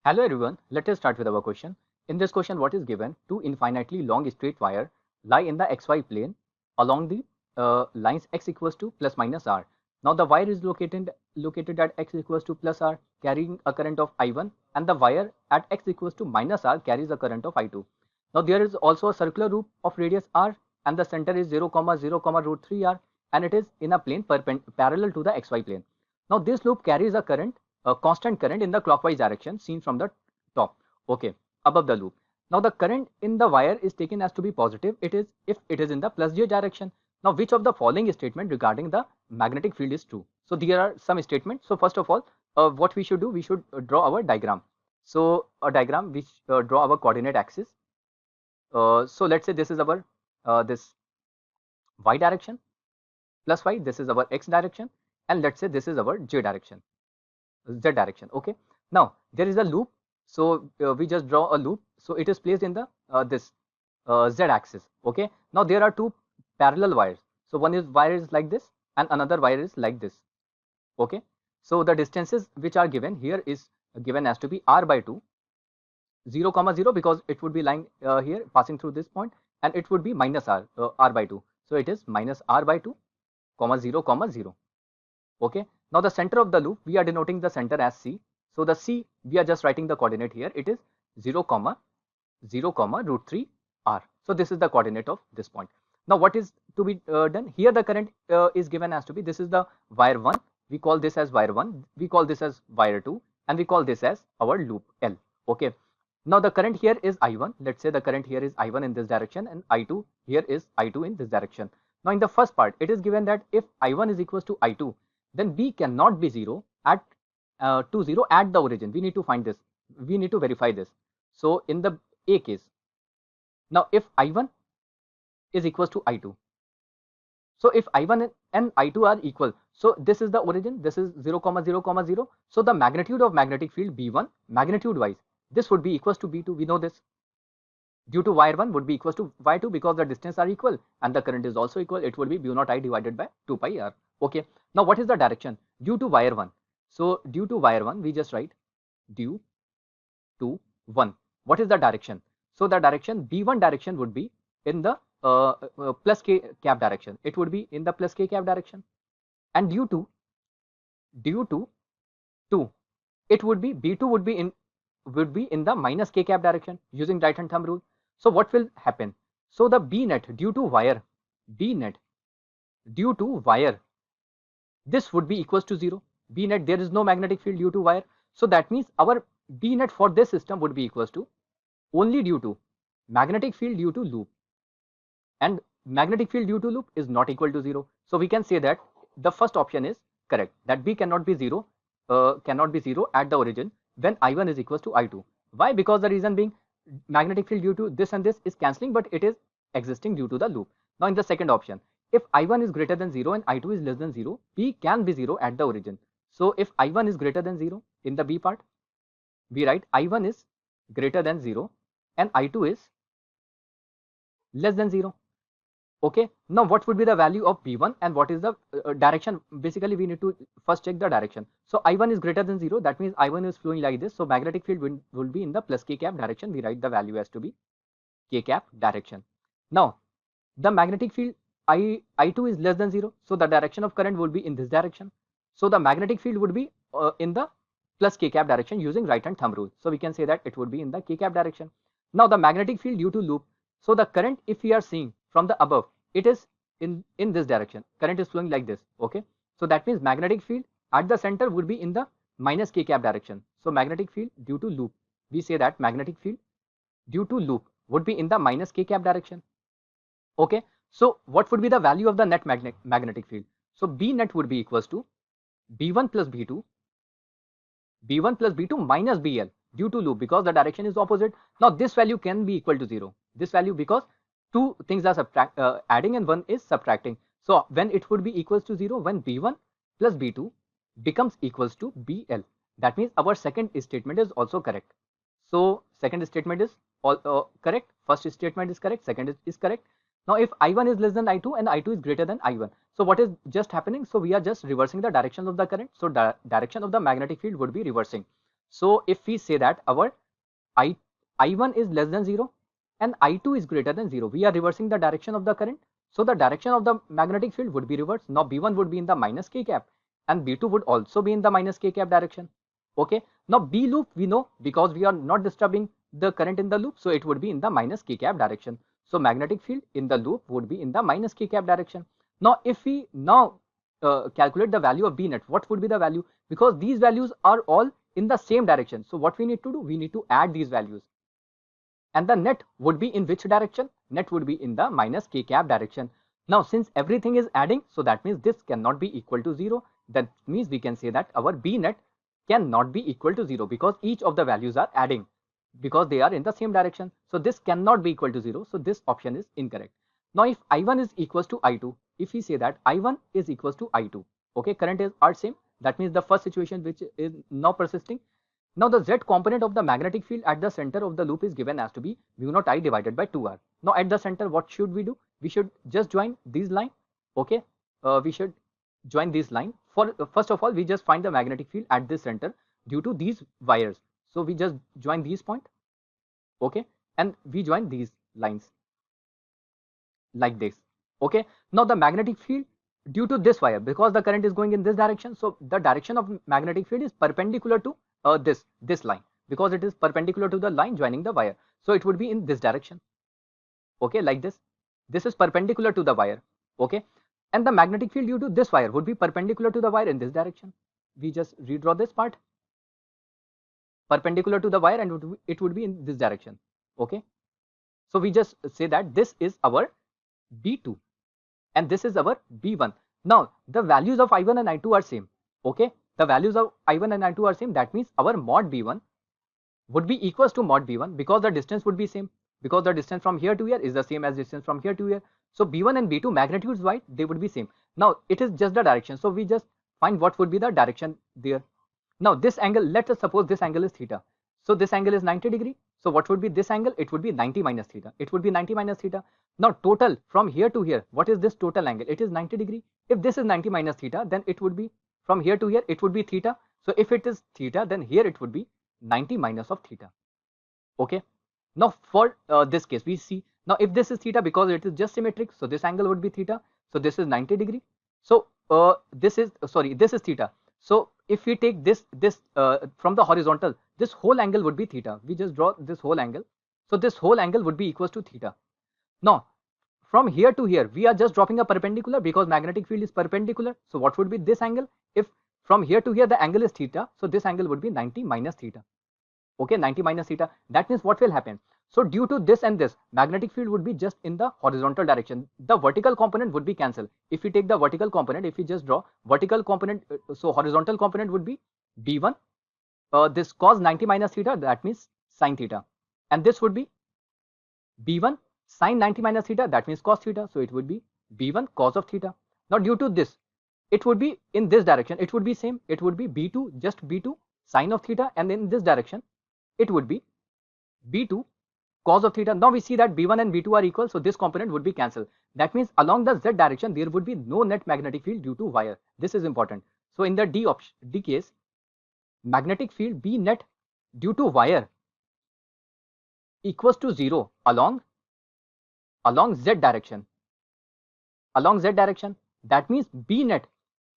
Hello everyone, let us start with our question. In this question, what is given? Two infinitely long straight wire lie in the xy plane along the lines x equals to plus minus r. Now the wire is located at x equals to plus r carrying a current of I1, and the wire at x equals to minus r carries a current of I2. Now there is also a circular loop of radius r, and the center is 0, 0, root 3r, and it is in a plane parallel to the xy plane. Now this loop carries a constant current in the clockwise direction seen from the top, okay, above the loop. Now the current in the wire is taken as to be positive if it is in the plus j direction. Now which of the following statement regarding the magnetic field is true? So there are some statements. So first of all, what we should do, we should draw our diagram. So a diagram which draw our coordinate axis. So let's say this is our this y direction plus y, this is our x direction, and let's say this is our j direction, z direction. Okay, now there is a loop, so we just draw a loop, so it is placed in the this z axis. Okay, now there are two parallel wires, so one is wire is like this and another wire is like this. Okay, so the distances which are given here is given as to be r by 2, 0, 0, because it would be lying here passing through this point, and it would be minus r by 2, so it is minus r by 2, 0, 0. Okay, now the center of the loop, we are denoting the center as c. So the c, we are just writing the coordinate here, it is 0, 0, root 3 r. So this is the coordinate of this point. Now what is to be done here? The current is given as to be, this is the wire 1, we call this as wire 1, we call this as wire 2, and we call this as our loop L. Okay, now the current here is I1. Let's say the current here is I1 in this direction, and I2 here is I2 in this direction. Now in the first part, it is given that if I1 is equals to I2, then B cannot be 0 at 0 at the origin. We need to find this. We need to verify this. So in the A case, now if I1 is equals to I2, so if I1 and I2 are equal, so this is the origin, this is 0, 0, 0. So the magnitude of magnetic field B1, magnitude wise, this would be equals to B2. We know this. Due to wire 1 would be equals to y2, because the distance are equal and the current is also equal. It would be bu naught I divided by 2 pi r. Okay, now what is the direction due to wire 1? So due to wire 1, we just write due to 1. What is the direction? So the direction B1 direction would be in the plus k cap direction. It would be in the plus k cap direction, and due to 2, it would be B2 would be in the minus k cap direction using right hand thumb rule. So what will happen? So the B net due to wire, this would be equals to 0. B net, there is no magnetic field due to wire. So that means our B net for this system would be equals to only due to magnetic field due to loop, and magnetic field due to loop is not equal to 0. So we can say that the first option is correct, that B cannot be 0 at the origin when I1 is equals to I2. Why? Because the reason being, magnetic field due to this and this is cancelling, but it is existing due to the loop. Now in the second option, if I1 is greater than 0 and I2 is less than 0, B can be 0 at the origin. So if I1 is greater than 0 in the B part, we write I1 is greater than 0 and I2 is less than 0. Okay, now what would be the value of B1 and what is the direction? Basically we need to first check the direction. So I1 is greater than 0, that means I1 is flowing like this, so magnetic field will be in the plus k cap direction. We write the value as to be k cap direction. Now the magnetic field I2 is less than 0, so the direction of current will be in this direction. So the magnetic field would be in the plus k cap direction using right hand thumb rule. So we can say that it would be in the k cap direction. Now the magnetic field due to loop, so the current, if we are seeing from the above, it is in this direction. Current is flowing like this. Okay, so that means magnetic field at the center would be in the minus k cap direction. So magnetic field due to loop, we say that magnetic field due to loop would be in the minus k cap direction. Okay, so what would be the value of the net magnetic field? So B net would be equals to B1 plus B2 minus BL due to loop, because the direction is opposite. Now this value can be equal to 0. This value, because two things are adding and one is subtracting. So when it would be equals to 0, when B1 plus B2 becomes equals to BL. That means our second statement is also correct. So second statement is all correct. First statement is correct. Second is correct. Now if I1 is less than I2 and I2 is greater than I1, so what is just happening? So we are just reversing the direction of the current. So direction of the magnetic field would be reversing. So if we say that our I1 is less than 0 and I2 is greater than 0, we are reversing the direction of the current. So the direction of the magnetic field would be reversed. Now B1 would be in the minus k cap and B2 would also be in the minus k cap direction. Okay. Now B loop we know because we are not disturbing the current in the loop, so it would be in the minus k cap direction. So magnetic field in the loop would be in the minus k cap direction. Now if we calculate the value of B net, what would be the value? Because these values are all in the same direction. So what we need to do? We need to add these values. And the net would be in which direction? Net would be in the minus k cap direction. Now since everything is adding, so that means this cannot be equal to 0. That means we can say that our B net cannot be equal to 0 because each of the values are adding because they are in the same direction. So this cannot be equal to 0. So this option is incorrect. Now if I1 is equals to I2, if we say that I1 is equals to I2, okay, current is are same. That means the first situation which is now persisting. Now the Z component of the magnetic field at the center of the loop is given as to be mu naught I divided by 2R. Now at the center, what should we do? We should just join these line. Okay, we should join this line. For first of all, we just find the magnetic field at this center due to these wires. So we just join these point. Okay, and we join these lines like this. Okay, now the magnetic field due to this wire, because the current is going in this direction, so the direction of magnetic field is perpendicular to this line because it is perpendicular to the line joining the wire. So it would be in this direction. Okay, like this. This is perpendicular to the wire. Okay, and the magnetic field due to this wire would be perpendicular to the wire in this direction. We just redraw this part perpendicular to the wire and it would be in this direction. Okay, so we just say that this is our B2 and this is our B1. Now the values of I1 and I2 are same. Okay, the values of I1 and I2 are same. That means our mod B1 would be equals to mod B1 because the distance would be same, because the distance from here to here is the same as distance from here to here. So B1 and B2 magnitudes wise they would be same. Now it is just the direction, so we just find what would be the direction there. Now this angle, let us suppose this angle is theta. So this angle is 90 degree. So what would be this angle? It would be 90 minus theta. It would be 90 minus theta. Now total from here to here, what is this total angle? It is 90 degree. If this is 90 minus theta, then it would be from here to here, it would be theta. So if it is theta, then here it would be 90 minus of theta. Okay. Now for this case, we see, now if this is theta, because it is just symmetric, so this angle would be theta. So this is 90 degree. So this is theta. So if we take this from the horizontal, this whole angle would be theta. We just draw this whole angle. So this whole angle would be equals to theta. Now from here to here, we are just dropping a perpendicular because magnetic field is perpendicular. So what would be this angle? If from here to here the angle is theta, so this angle would be 90 minus theta. Okay, 90 minus theta. That means what will happen? So due to this and this, magnetic field would be just in the horizontal direction. The vertical component would be cancelled. If we take the vertical component, if we just draw vertical component, so horizontal component would be B1. This cos 90 minus theta, that means sine theta. And this would be B1 sine 90 minus theta, that means cos theta. So it would be B1 cos of theta. Now due to this, it would be in this direction. It would be same. It would be B2, just B2 sine of theta, and in this direction, it would be B2 cos of theta. Now we see that B1 and B2 are equal, so this component would be cancelled. That means along the Z direction, there would be no net magnetic field due to wire. This is important. So in the D case, magnetic field B net due to wire equals to 0 along Z direction. Along Z direction, that means B net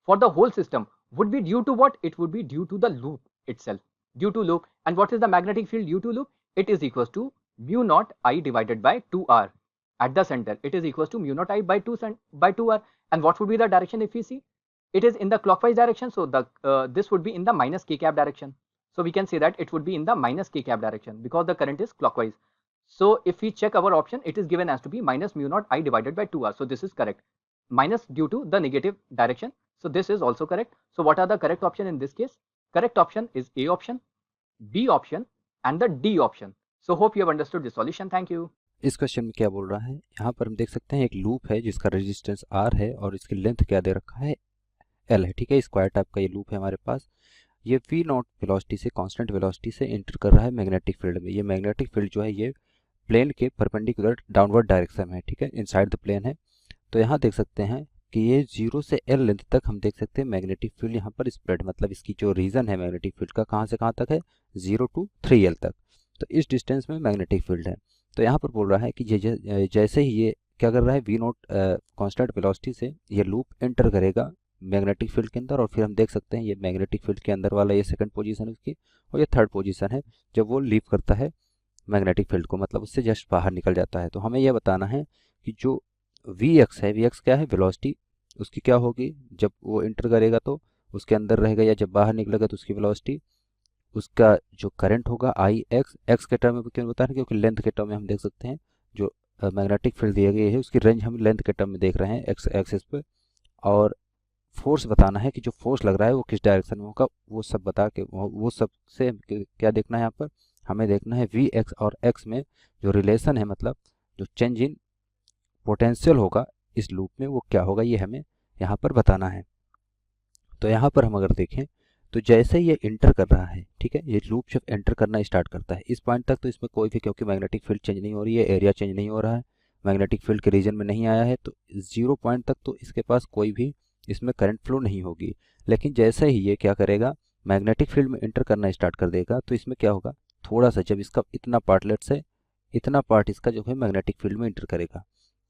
for the whole system would be due to what? It would be due to the loop itself. Due to loop. And what is the magnetic field due to loop? It is equals to mu naught I divided by 2R. At the center, it is equals to mu naught I by 2R. And what would be the direction if we see? It is in the clockwise direction. So this would be in the minus k cap direction. So we can say that it would be in the minus k cap direction because the current is clockwise. So if we check our option, it is given as to be minus mu naught I divided by 2R. So this is correct. Minus due to the negative direction. So this is also correct. So what are the correct option in this case? Correct option is A option, B option and the D option. So hope you have understood the solution. Thank you. इस question में क्या बोल रहा है, यहाँ पर हम देख सकते हैं एक लूप है जिसका रेजिस्टेंस R है और इसकी लेंथ क्या दे रखा है, L है. ठीक है, स्क्वायर टाइप का ये लूप है हमारे पास. ये V नॉट वेलोसिटी से, कांस्टेंट वेलोसिटी से एंटर कर रहा है मैग्नेटिक फील्ड में. ये मैग्नेटिक फील्ड जो है ये प्लेन के परपेंडिकुलर डाउनवर्ड डायरेक्शन में है. ठीक है, इनसाइड द प्लेन है. तो यहाँ देख सकते हैं कि ये 0 से L लेंथ तक हम देख सकते हैं मैग्नेटिक फील्ड यहाँ पर स्प्रेड, मतलब इसकी जो रीजन है मैग्नेटिक फील्ड का कहाँ से कहाँ तक है, 0 to 3L तक। तो इस डिस्टेंस में मैग्नेटिक फील्ड है। तो यहाँ पर बोल रहा है कि जैसे ही ये क्या कर रहा है, वी नॉट कॉन्स्टेंट वेलोसिटी से ये लूप एंटर करेगा मैग्नेटिक फील्ड के अंदर, और फिर हम देख सकते हैं ये मैग्नेटिक फील्ड के अंदर वाला ये सेकंड पोजीशन है उसकी, और ये थर्ड पोजीशन है जब वो लीव करता है मैग्नेटिक फील्ड को, मतलब उससे जस्ट बाहर निकल जाता है। तो हमें यह बताना है कि जो वी एक्स है, वी एक्स क्या है, वेलोसिटी उसकी क्या होगी जब वो एंटर करेगा तो उसके अंदर रहेगा, या जब बाहर निकलेगा तो उसकी वेलोसिटी, उसका जो करंट होगा आई एक्स, एक्स के टर्म में क्यों बता रहे हैं, क्योंकि लेंथ के टर्म में हम देख सकते हैं जो मैग्नेटिक फील्ड दिया गया है उसकी रेंज हम लेंथ के टर्म में देख रहे हैं एक्स एक्सिस पे। और फोर्स बताना है कि जो फोर्स लग रहा है वो किस डायरेक्शन में होगा, वो सब बता के वो सब से क्या देखना है, यहाँ पर हमें देखना है वी एक्स और एक्स में जो रिलेशन है, मतलब जो चेंज इन पोटेंशियल होगा इस लूप में वो क्या होगा, ये हमें यहाँ पर बताना है। तो यहाँ पर हम अगर देखें तो जैसे ये इंटर कर रहा है, ठीक है, ये लूप जब एंटर करना स्टार्ट करता है इस पॉइंट तक, तो इसमें कोई भी, क्योंकि मैग्नेटिक फील्ड चेंज नहीं हो रही है, एरिया चेंज नहीं हो रहा है, मैग्नेटिक फील्ड के रीजन में नहीं आया है, तो 0 पॉइंट तक तो इसके पास कोई भी इसमें करंट फ्लो नहीं होगी। लेकिन जैसे ही ये क्या करेगा, मैग्नेटिक फील्ड में एंटर करना स्टार्ट कर देगा, तो इसमें क्या होगा, थोड़ा सा जब इसका इतना पार्ट, लेट से इतना पार्ट इसका जो है मैग्नेटिक फील्ड में एंटर करेगा,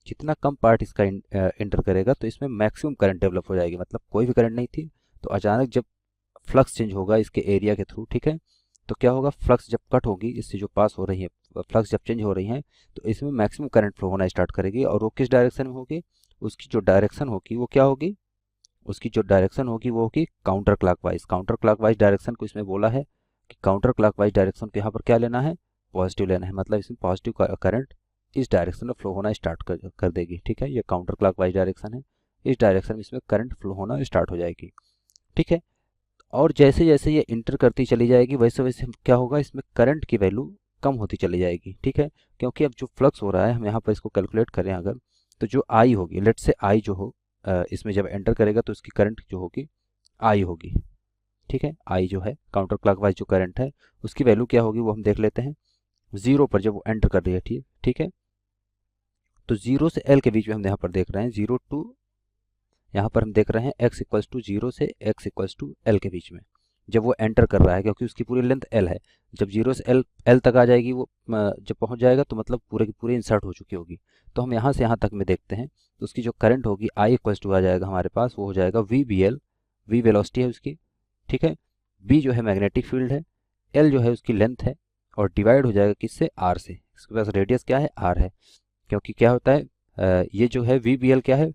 जितना कम पार्ट इसका एंटर करेगा तो इसमें मैक्सिमम करंट डेवलप हो जाएगी, मतलब कोई भी करंट नहीं थी, तो अचानक जब फ्लक्स चेंज होगा इसके एरिया के थ्रू, ठीक है, तो क्या होगा, फ्लक्स जब कट होगी इससे जो पास हो रही है, फ्लक्स जब चेंज हो रही है तो इसमें मैक्सिमम करंट फ्लो होना स्टार्ट करेगी, और वो किस डायरेक्शन में होगी, उसकी जो डायरेक्शन होगी वो क्या होगी, उसकी जो डायरेक्शन होगी वो होगी counter clockwise. Counter clockwise direction को इसमें बोला है कि काउंटर क्लॉकवाइज डायरेक्शन को यहाँ पर क्या लेना है, पॉजिटिव लेना है, मतलब इसमें पॉजिटिव करंट इस डायरेक्शन में फ्लो होना स्टार्ट कर देगी, ठीक है, ये काउंटर क्लॉकवाइज डायरेक्शन है, इस डायरेक्शन में इसमें करंट फ्लो होना स्टार्ट हो जाएगी, ठीक है। और जैसे जैसे ये इंटर करती चली जाएगी वैसे वैसे क्या होगा, इसमें करंट की वैल्यू कम होती चली जाएगी, ठीक है, क्योंकि अब जो फ्लक्स हो रहा है हम यहाँ पर इसको कैलकुलेट करें अगर, तो जो आई होगी, लेट से आई जो हो इसमें जब एंटर करेगा तो इसकी करंट जो होगी आई होगी, ठीक है, आई जो है काउंटर क्लॉकवाइज जो करंट है उसकी वैल्यू क्या होगी वो हम देख लेते हैं। 0 पर जब वो एंटर कर रही है, ठीक ठीक है, तो 0 से एल के बीच में हम यहाँ पर देख रहे हैं 0 टू, यहाँ पर हम देख रहे हैं x इक्वल्स टू 0 से x इक्वल्स टू एल के बीच में जब वो एंटर कर रहा है, क्योंकि उसकी पूरी लेंथ l है, जब 0 से एल तक आ जाएगी वो जब पहुंच जाएगा तो मतलब पूरे की पूरी इंसर्ट हो चुकी होगी। तो हम यहाँ से यहाँ तक में देखते हैं तो उसकी जो करंट होगी I इक्वल्स टू आ जाएगा हमारे पास, वो हो जाएगा V B L, V velocity है उसकी, ठीक है, b जो है मैग्नेटिक फील्ड है, l जो है उसकी लेंथ है, और डिवाइड हो जाएगा किससे, r से, इसके पास रेडियस क्या है, r है, क्योंकि क्या होता है ये जो है वी बी एल क्या है,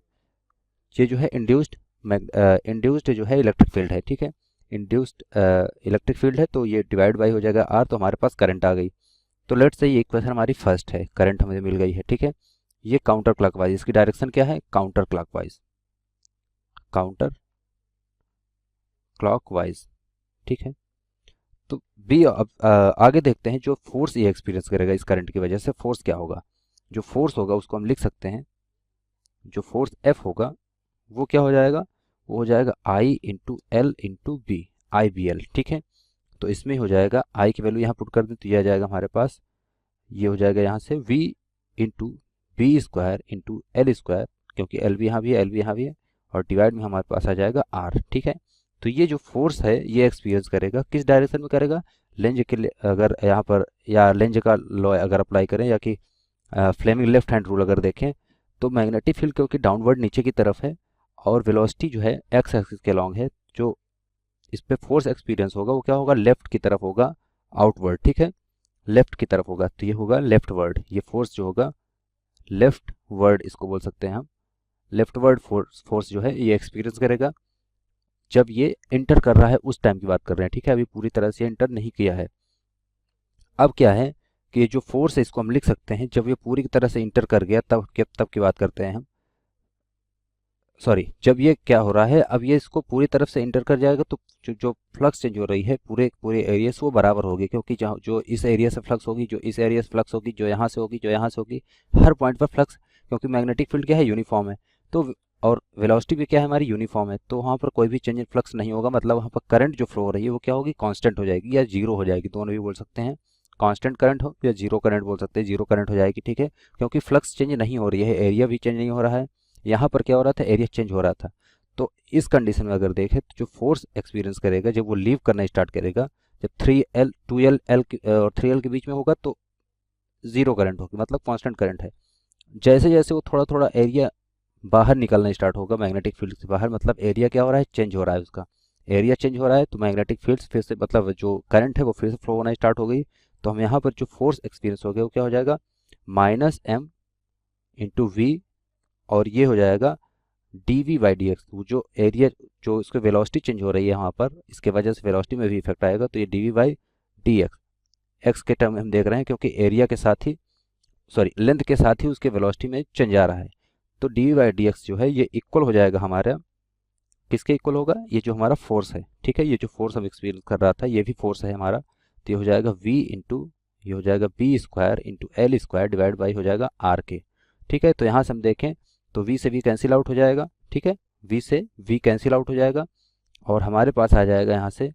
ये जो है इंड्यूस्ड जो है इलेक्ट्रिक फील्ड है, ठीक है, इंड्यूस्ड इलेक्ट्रिक फील्ड है, तो ये डिवाइड बाई हो जाएगा आर, तो हमारे पास करंट आ गई। तो लेट से ये इक्वेशन हमारी फर्स्ट है, करंट हमें मिल गई है, ठीक है, ये काउंटर क्लॉकवाइज, इसकी डायरेक्शन क्या है, काउंटर क्लॉकवाइज, काउंटर क्लॉकवाइज, ठीक है। तो बी अब आगे देखते हैं जो फोर्स ये एक्सपीरियंस करेगा इस करंट की वजह से, फोर्स क्या होगा, जो फोर्स होगा उसको हम लिख सकते हैं, जो फोर्स एफ होगा वो क्या हो जाएगा, वो हो जाएगा आई इंटू एल इंटू बी, आई बी एल, ठीक है। तो इसमें हो जाएगा आई की वैल्यू यहाँ पुट कर दें तो ये आ जाएगा हमारे पास, ये हो जाएगा यहाँ से v into B square into L square, क्योंकि एल भी यहाँ भी है, एल भी यहाँ भी है, और डिवाइड में हमारे पास आ जाएगा आर, ठीक है। तो ये जो फोर्स है ये एक्सपीरियंस करेगा किस डायरेक्शन में करेगा, लेंज के अगर यहाँ पर, या लेंज का लॉ अगर अप्लाई करें, या कि फ्लेमिंग लेफ्ट हैंड रूल अगर देखें, तो मैग्नेटिक फील्ड क्योंकि डाउनवर्ड नीचे की तरफ है और वेलोसिटी जो है एक्स एक्सिस के लॉन्ग है, जो इस पे फोर्स एक्सपीरियंस होगा वो क्या होगा, लेफ्ट की तरफ होगा, आउटवर्ड, ठीक है, लेफ्ट की तरफ होगा, तो ये होगा लेफ्ट वर्ड, ये फोर्स जो होगा लेफ्ट वर्ड इसको बोल सकते हैं हम, लेफ्ट वर्ड फोर्स जो है ये एक्सपीरियंस करेगा जब ये इंटर कर रहा है, उस टाइम की बात कर रहे हैं, ठीक है, अभी पूरी तरह से इंटर नहीं किया है। अब क्या है कि ये जो फोर्स है इसको हम लिख सकते हैं जब ये पूरी तरह से इंटर कर गया, तब की बात करते हैं हम, सॉरी, जब ये क्या हो रहा है, अब ये इसको पूरी तरफ से इंटर कर जाएगा तो जो फ्लक्स चेंज हो रही है पूरे पूरे एरिया से वो बराबर होगी, क्योंकि जहाँ जो इस एरिया से फ्लक्स होगी, जो इस एरिया से फ्लक्स होगी, जो यहाँ से होगी, जो यहाँ से होगी, हर पॉइंट पर फ्लक्स, क्योंकि मैग्नेटिक फील्ड क्या है, यूनिफॉर्म है, तो और वेलोसिटी भी क्या है हमारी, यूनिफॉर्म है, तो वहाँ पर कोई भी चेंज इन फ्लक्स नहीं होगा, मतलब वहाँ पर करंट जो फ्लो हो रही है वो क्या होगी, कांस्टेंट हो जाएगी या जीरो हो जाएगी, दोनों भी बोल सकते हैं, कांस्टेंट करंट हो या जीरो करंट बोल सकते हैं, जीरो करंट हो जाएगी, ठीक है, क्योंकि फ्लक्स चेंज नहीं हो रही है, एरिया भी चेंज नहीं हो रहा है, यहाँ पर क्या हो रहा था, एरिया चेंज हो रहा था। तो इस कंडीशन में अगर देखें तो जो फोर्स एक्सपीरियंस करेगा जब वो लीव करना स्टार्ट करेगा जब 3L 2L L और 3L के बीच में होगा तो ज़ीरो करंट होगी, मतलब कांस्टेंट करंट है। जैसे जैसे वो थोड़ा थोड़ा एरिया बाहर निकलना स्टार्ट होगा मैग्नेटिक फील्ड से बाहर, मतलब एरिया क्या हो रहा है, चेंज हो रहा है, उसका एरिया चेंज हो रहा है, तो मैग्नेटिक फील्ड फिर से, मतलब जो करंट है वो फिर से फ्लो होना स्टार्ट हो गई। तो हम यहाँ पर जो फोर्स एक्सपीरियंस हो गया वो क्या हो जाएगा, -m इंटू वी, और ये हो जाएगा dv/dx। वो जो एरिया, जो इसके वेलोसिटी चेंज हो रही है वहाँ पर, इसके वजह से वेलोसिटी में भी इफेक्ट आएगा, तो ये dv/dx। एक्स के टर्म में हम देख रहे हैं क्योंकि एरिया के साथ ही, सॉरी लेंथ के साथ ही उसके वेलोसिटी में चेंज आ रहा है। तो dv/dx जो है ये इक्वल हो जाएगा हमारा, किसके इक्वल होगा, ये जो हमारा फोर्स है, ठीक है, ये जो फोर्स हम एक्सपीरियंस कर रहा था ये भी फोर्स है हमारा। तो ये हो जाएगा v इंटू, ये हो जाएगा b square into L square divide by हो जाएगा r के। ठीक है, तो यहाँ से हम देखें तो v से v कैंसिल आउट हो जाएगा, ठीक है, v से v कैंसिल आउट हो जाएगा, और हमारे पास आ जाएगा यहाँ से,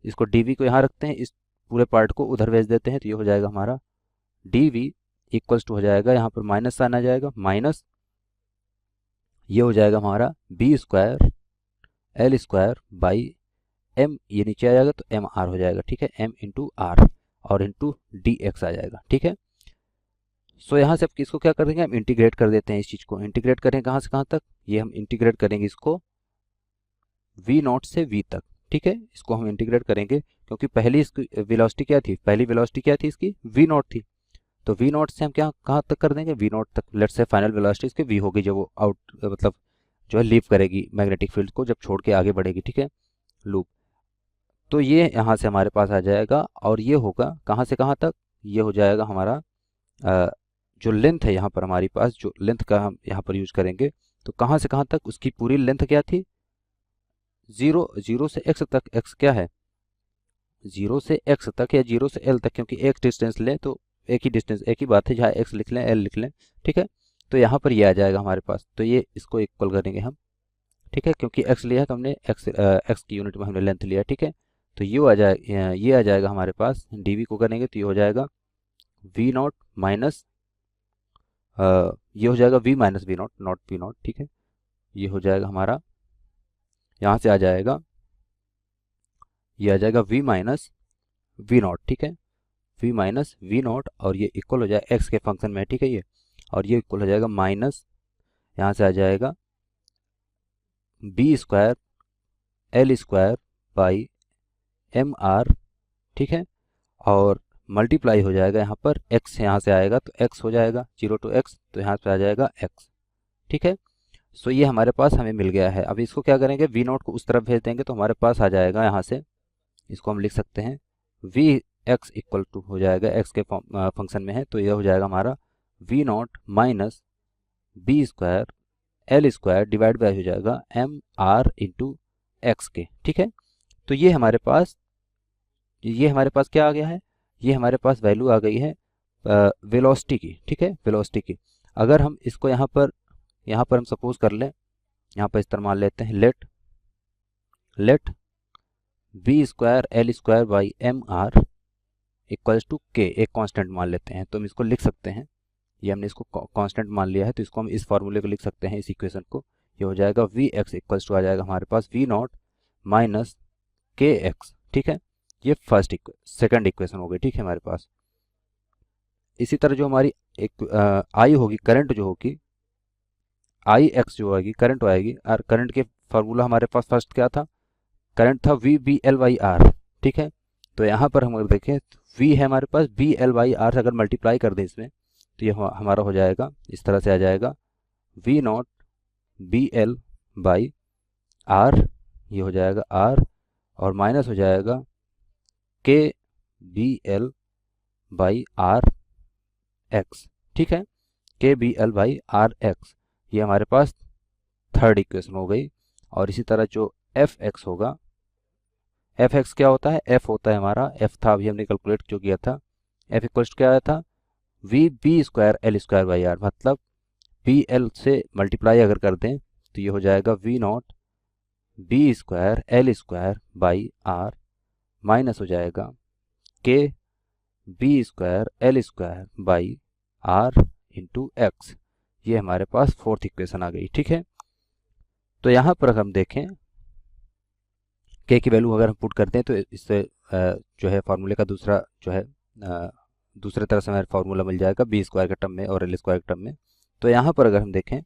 इसको dv को यहाँ रखते हैं, इस पूरे पार्ट को उधर भेज देते हैं, तो ये हो जाएगा हमारा dv इक्वल्स टू हो जाएगा, यहाँ पर माइनस साइन आ जाएगा, माइनस ये हो जाएगा हमारा b square L square by M, ये नीचे आ जाएगा तो एम आर हो जाएगा, ठीक है, एम इंटू आर और इंटू डी एक्स आ जाएगा, ठीक है। सो यहाँ से अब इसको क्या करेंगे, हम इंटीग्रेट कर देते हैं, इस चीज़ को इंटीग्रेट करें कहाँ से कहाँ तक, ये हम इंटीग्रेट करेंगे इसको v नॉट से v तक, ठीक है, इसको हम इंटीग्रेट करेंगे क्योंकि पहली इसकी वेलोसिटी क्या थी, पहली वेलोसिटी क्या थी इसकी, v नॉट थी। तो v नॉट से हम क्या कहाँ तक कर देंगे, v नॉट तक, लेट्स से फाइनल वेलोसिटी इसकी v होगी जब वो आउट, मतलब जो है लीव करेगी मैग्नेटिक फील्ड को, जब छोड़ के आगे बढ़ेगी, ठीक है, लूप। तो ये यहाँ से हमारे पास आ जाएगा, और ये होगा कहाँ से कहाँ तक, ये हो जाएगा हमारा जो लेंथ है यहाँ पर हमारी पास, जो लेंथ का हम यहाँ पर यूज करेंगे, तो कहाँ से कहाँ तक, उसकी पूरी लेंथ क्या थी, जीरो से एक्स तक, एक्स क्या है, जीरो से एक्स तक या जीरो से एल तक, क्योंकि एक डिस्टेंस लें तो एक ही डिस्टेंस, एक ही बात है, जहाँ एक्स लिख लें एल लिख लें, ठीक है। तो यहाँ पर ये आ जाएगा हमारे पास, तो ये इसको इक्वल करेंगे हम, ठीक है, क्योंकि एक्स लिया है तो हमने एक्स की यूनिट में हमने लेंथ लिया, ठीक है। तो ये आ जाएगा हमारे पास, dv को करेंगे तो ये हो जाएगा v नॉट माइनस, ये हो जाएगा v minus V naught, naught V naught, ठीक है, ये हो जाएगा हमारा, यहाँ से आ जाएगा, ये आ जाएगा v माइनस वी नॉट, ठीक है, v माइनस वी नॉट, और ये इक्वल हो जाएगा x के फंक्शन में, ठीक है ये, और ये इक्वल हो जाएगा माइनस, यहाँ से आ जाएगा b square L square by M R, ठीक है, और मल्टीप्लाई हो जाएगा यहाँ पर x, यहाँ से आएगा तो x हो जाएगा 0 to x, तो यहाँ पे आ जाएगा x, ठीक है। सो ये हमारे पास हमें मिल गया है। अब इसको क्या करेंगे, v नॉट को उस तरफ भेज देंगे तो हमारे पास आ जाएगा, यहाँ से इसको हम लिख सकते हैं v x इक्वल टू हो जाएगा, x के फंक्शन में है, तो ये हो जाएगा हमारा v naught minus B square L square divide by हो जाएगा एम आर इंटू एक्स के, ठीक है। तो ये हमारे पास क्या आ गया है, ये हमारे पास वैल्यू आ गई है वेलोसिटी की, ठीक है, वेलोसिटी की। अगर हम इसको यहाँ पर हम सपोज कर लें, यहाँ पर इस्तेमाल लेते हैं, let B square L square by M R equals to K, एक कांस्टेंट मान लेते हैं, तो हम इसको लिख सकते हैं, ये हमने इसको कांस्टेंट मान लिया है, तो इसको हम इस फॉर्मूले को लिख सकते हैं, इस इक्वेशन को, ये हो जाएगा वी एक्स इक्वल्स टू आ जाएगा हमारे पास वी नॉट माइनस के एक्स, ठीक है, ये सेकंड इक्वेशन हो गई, ठीक है हमारे पास। इसी तरह जो हमारी एक आई होगी, करंट जो होगी, आई एक्स जो आएगी, करंट आएगी, और करंट के फार्मूला हमारे पास फर्स्ट क्या था, करंट था V B L by R, ठीक है। तो यहाँ पर हम अगर देखें वी है हमारे पास, बी एल बाई आर से अगर मल्टीप्लाई कर दें इसमें, तो ये हमारा हो जाएगा, इस तरह से आ जाएगा V naught B L by R, ये हो जाएगा आर, और माइनस हो जाएगा K B L by R X, ठीक है, K B L by R X, ये हमारे पास थर्ड इक्वेशन हो गई। और इसी तरह जो एफ एक्स होगा, एफ एक्स क्या होता है, एफ होता है हमारा, एफ था अभी हमने कैलकुलेट जो किया था, एफ इक्वल्स क्या आया था, V B square L square by R, मतलब बी एल से मल्टीप्लाई अगर कर दें तो ये हो जाएगा V naught B square L square by R, minus हो जाएगा K B square L square by R into X, ये हमारे पास फोर्थ इक्वेशन आ गई, ठीक है। तो यहाँ पर हम देखें के की वैल्यू अगर हम पुट करते हैं तो इससे जो है फार्मूले का दूसरा जो है दूसरे तरह से हमें फार्मूला मिल जाएगा बी स्क्वायर के टर्म में और एल स्क्वायर के टर्म में। तो यहाँ पर अगर हम देखें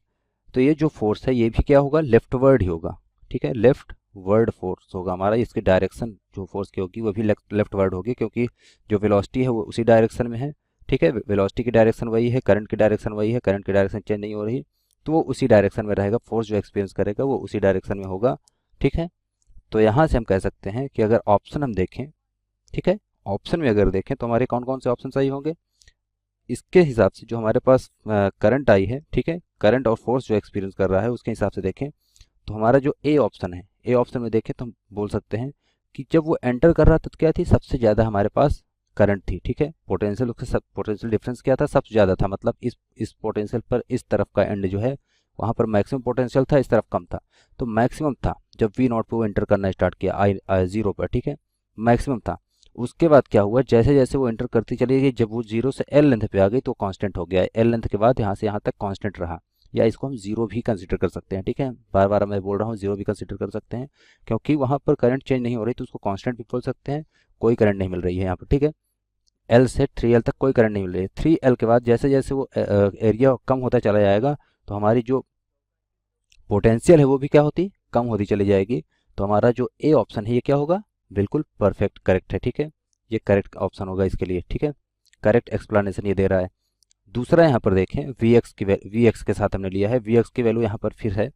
तो ये जो फोर्स है ये भी क्या होगा, लेफ्ट वर्ड ही होगा। ठीक है, लेफ्ट वर्ड फोर्स होगा हमारा। इसकी डायरेक्शन जो फोर्स की होगी वो भी लेफ्ट वर्ड होगी, क्योंकि जो वेलोसिटी है वो उसी डायरेक्शन में है। ठीक है, वेलोसिटी की डायरेक्शन वही है, करंट की डायरेक्शन वही है, करंट की डायरेक्शन चेंज नहीं हो रही, तो वो उसी डायरेक्शन में रहेगा। फोर्स जो एक्सपीरियंस करेगा वो उसी डायरेक्शन में होगा। ठीक है, तो यहाँ से हम कह सकते हैं कि अगर ऑप्शन हम देखें, ठीक है, ऑप्शन में अगर देखें तो हमारे कौन कौन से ऑप्शन सही होंगे, इसके हिसाब से जो हमारे पास करंट आई है, ठीक है, करंट और फोर्स जो एक्सपीरियंस कर रहा है उसके हिसाब से देखें तो हमारा जो ए ऑप्शन है, ए ऑप्शन में देखें तो हम बोल सकते हैं कि जब वो एंटर कर रहा था तो क्या थी, सबसे ज़्यादा हमारे पास करंट थी। ठीक है, पोटेंशियल उसके सब पोटेंशियल डिफरेंस क्या था, सबसे ज़्यादा था। मतलब इस पोटेंशियल पर इस तरफ का एंड जो है वहाँ पर मैक्सिमम पोटेंशियल था, इस तरफ कम था। तो मैक्सिमम था जब वी नॉट पे वो एंटर करना स्टार्ट किया आई जीरो पर। ठीक है, मैक्सिमम था। उसके बाद क्या हुआ, जैसे जैसे वो एंटर करती चली गई, जब वो जीरो से एल लेंथ पे आ गई तो कांस्टेंट हो गया। एल लेंथ के बाद यहाँ से यहाँ तक कांस्टेंट रहा, या इसको हम जीरो भी कंसिडर कर सकते हैं। ठीक है, बार बार मैं बोल रहा हूँ जीरो भी कंसिडर कर सकते हैं, क्योंकि वहाँ पर करंट चेंज नहीं हो रही तो उसको कांस्टेंट भी बोल सकते हैं। कोई करंट नहीं मिल रही है यहाँ पर। ठीक है, एल से 3L तक कोई करंट नहीं मिल रही है। 3L के बाद जैसे जैसे वो एरिया कम होता चला जाएगा तो हमारी जो पोटेंशियल है वो भी क्या होती, कम होती चली जाएगी। तो हमारा जो ए ऑप्शन है ये क्या होगा, बिल्कुल परफेक्ट करेक्ट है। ठीक है, ये करेक्ट ऑप्शन होगा इसके लिए। ठीक है, करेक्ट एक्सप्लेनेशन ये दे रहा है। दूसरा यहाँ पर देखें, वी एक्स के साथ हमने लिया है, वी एक्स की वैल्यू यहाँ पर फिर है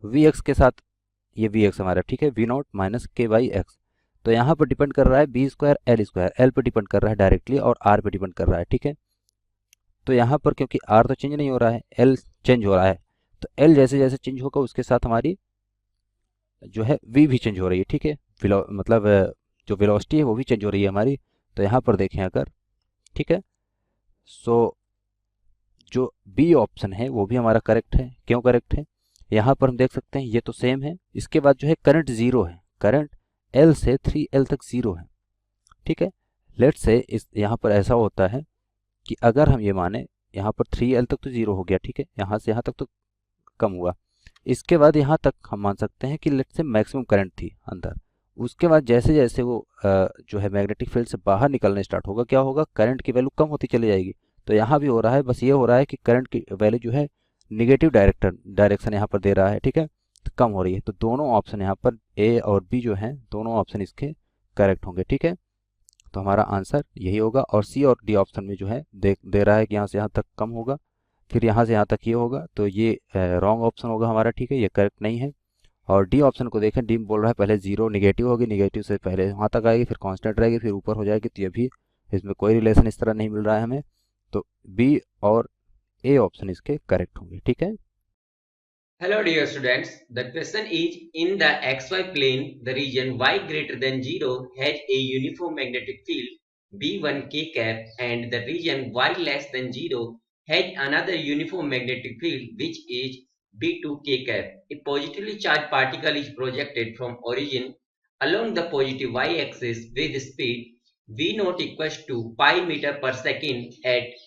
वी एक्स के साथ, ये वी एक्स हमारा। ठीक है, V naught minus K by X. तो यहाँ पर डिपेंड कर रहा है B square L square, L पे डिपेंड कर रहा है डायरेक्टली और आर पे डिपेंड कर रहा है। ठीक है, तो यहाँ पर क्योंकि आर तो चेंज नहीं हो रहा है, एल चेंज हो रहा है, तो एल जैसे जैसे चेंज होगा उसके साथ हमारी जो है वी भी चेंज हो रही है। ठीक है, मतलब जो वेलोसिटी है वो भी चेंज हो रही है हमारी। तो यहाँ पर देखें अगर, ठीक है, सो जो बी ऑप्शन है वो भी हमारा करेक्ट है। क्यों करेक्ट है, यहाँ पर हम देख सकते हैं ये तो सेम है। इसके बाद जो है करंट जीरो है, करंट एल से 3L तक जीरो है। ठीक है, लेट से इस यहाँ पर ऐसा होता है कि अगर हम ये माने यहाँ पर 3L तक तो जीरो हो गया। ठीक है, यहाँ से यहाँ तक तो कम हुआ। इसके बाद यहाँ तक हम मान सकते हैं कि लेट से मैक्सिमम करंट थी अंदर। उसके बाद जैसे जैसे वो जो है मैग्नेटिक फील्ड से बाहर निकलने स्टार्ट होगा, क्या होगा, करंट की वैल्यू कम होती चली जाएगी। तो यहाँ भी हो रहा है, बस ये हो रहा है कि करंट की वैल्यू जो है निगेटिव डायरेक्शन यहाँ पर दे रहा है। ठीक है, तो कम हो रही है। तो दोनों ऑप्शन यहाँ पर ए और बी जो हैं दोनों ऑप्शन इसके करेक्ट होंगे। ठीक है, तो हमारा आंसर यही होगा। और सी और डी ऑप्शन में जो है दे रहा है कि यहाँ से यहाँ तक कम होगा, फिर यहाँ से यहाँ तक ये होगा, तो ये रॉन्ग ऑप्शन होगा हमारा। ठीक है, ये करेक्ट नहीं है। और डी ऑप्शन को देखें, डी बोल रहा है पहले जीरो निगेटिव होगी, निगेटिव से पहले वहाँ तक आएगी, फिर कांस्टेंट रहेगी, फिर ऊपर हो जाएगी। तो ये भी इसमें कोई रिलेशन इस तरह नहीं मिल रहा है हमें। तो बी और ए ऑप्शन इसके करेक्ट होंगे। ठीक है, Hello dear students, the question is in the xy plane the region y greater than 0 has a uniform magnetic field B1 k cap and the region y less than 0 has another uniform magnetic field which is B2 k cap. A positively charged particle is projected from origin along the positive y axis with speed v naught equals to pi meter per second at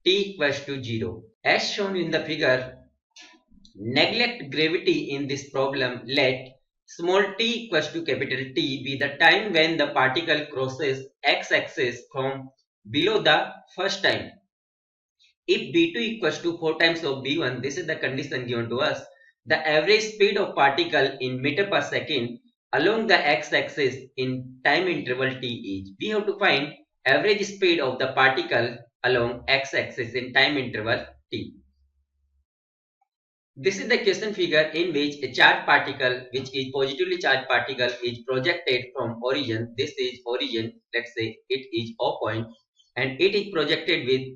t equals to 0. As shown in the figure, neglect gravity in this problem. Let small t equals to capital T be the time when the particle crosses x-axis from below the first time. If B2 equals to 4 times of B1, this is the condition given to us. The average speed of particle in meter per second along the x-axis in time interval t is. We have to find average speed of the particle along x-axis in time interval t. This is the question figure in which a charged particle, which is positively charged particle, is projected from origin. This is origin, let's say it is O point, and it is projected with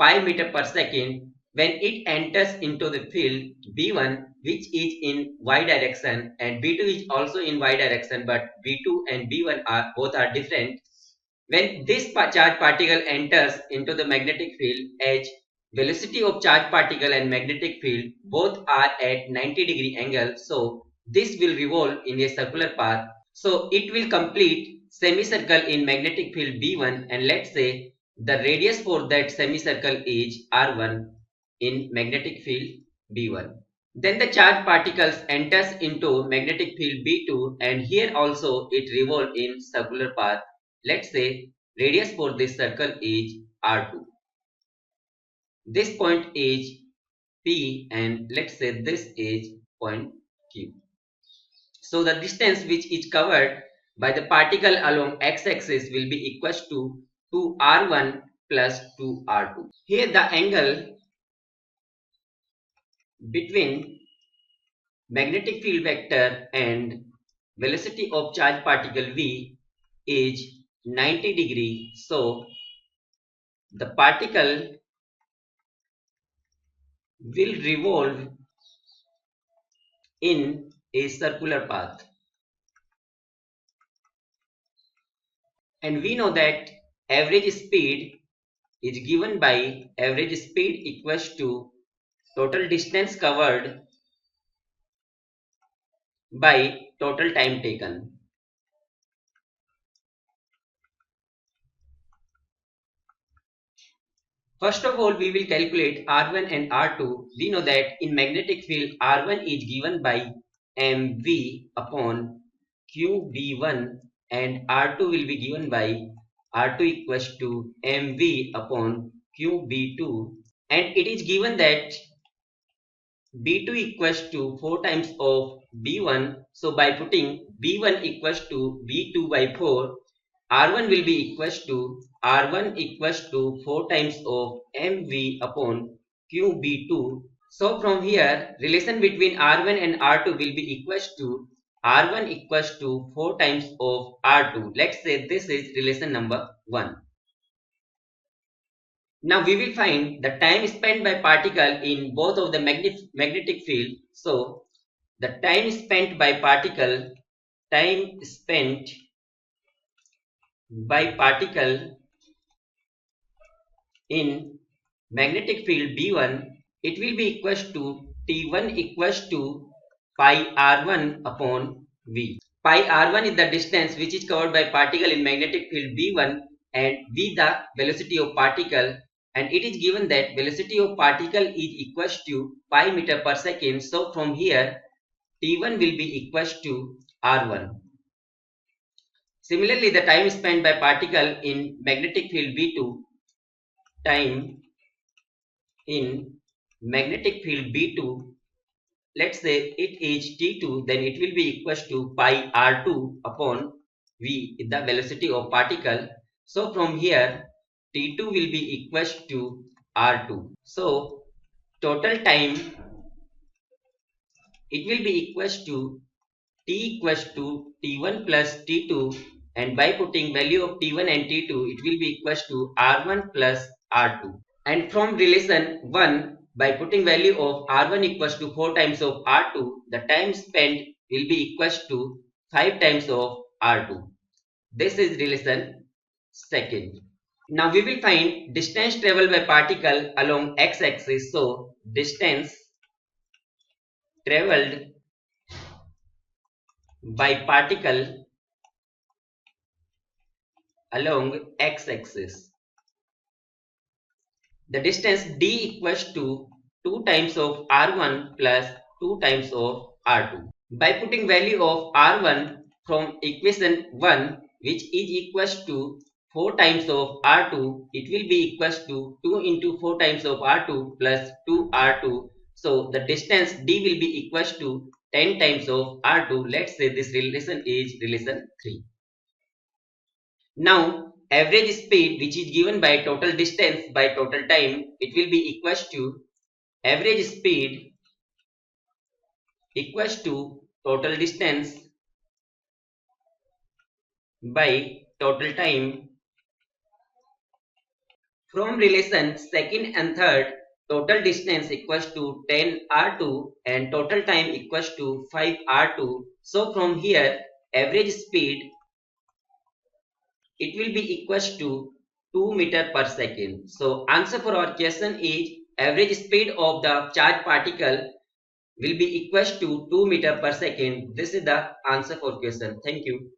pi meter per second. When it enters into the field B1, which is in y direction, and B2 is also in y direction, but B2 and B1 are both are different. When this charged particle enters into the magnetic field H, velocity of charged particle and magnetic field both are at 90-degree angle, so this will revolve in a circular path. So it will complete semicircle in magnetic field B1, and let's say the radius for that semicircle is R1 in magnetic field B1. Then the charged particles enters into magnetic field B2, and here also it revolves in circular path. Let's say radius for this circle is R2. This point is P, and let's say this is point Q. So the distance which is covered by the particle along x-axis will be equals to 2r1 plus 2r2. Here the angle between magnetic field vector and velocity of charged particle v is 90 degree. So the particle will revolve in a circular path. And we know that average speed is given by average speed equals to total distance covered by total time taken. First of all, we will calculate R1 and R2. We know that in magnetic field, R1 is given by mv upon qb1 and R2 will be given by R2 equals to mv upon qb2, and it is given that b2 equals to 4 times of b1. So by putting b1 equals to b2 by 4, R1 will be equals to R1 equals to 4 times of mv upon qb2. So from here, relation between R1 and R2 will be equals to R1 equals to 4 times of R2. Let's say this is relation number 1. Now we will find the time spent by particle in both of the magnetic field. So the time spent by particle in magnetic field B1, it will be equals to T1 equals to pi R1 upon V. Pi R1 is the distance which is covered by particle in magnetic field B1 and V the velocity of particle, and it is given that velocity of particle is equals to pi meter per second. So from here T1 will be equals to R1. Similarly, the time spent by particle in magnetic field B2, time in magnetic field B2, let's say it is T2, then it will be equals to pi R2 upon V, the velocity of particle. So from here T2 will be equals to R2. So total time, it will be equals to T equals to T1 plus T2, and by putting value of T1 and T2, it will be equals to R1 plus R2. And from relation 1, by putting value of R1 equals to 4 times of R2, the time spent will be equals to 5 times of R2. This is relation 2nd. Now we will find distance traveled by particle along x-axis. So distance traveled by particle along x-axis. The distance d equals to 2 times of r1 plus 2 times of r2. By putting value of r1 from equation 1, which is equals to 4 times of r2, it will be equals to 2 into 4 times of r2 plus 2r2. So the distance d will be equals to 10 times of r2. Let's say this relation is relation 3. Now average speed, which is given by total distance by total time, it will be equals to average speed equals to total distance by total time. From relation 2nd and 3rd, total distance equals to 10 r2 and total time equals to 5 r2. So from here average speed, it will be equals to 2 meter per second. So answer for our question is average speed of the charged particle will be equals to 2 meter per second. This is the answer for question. Thank you.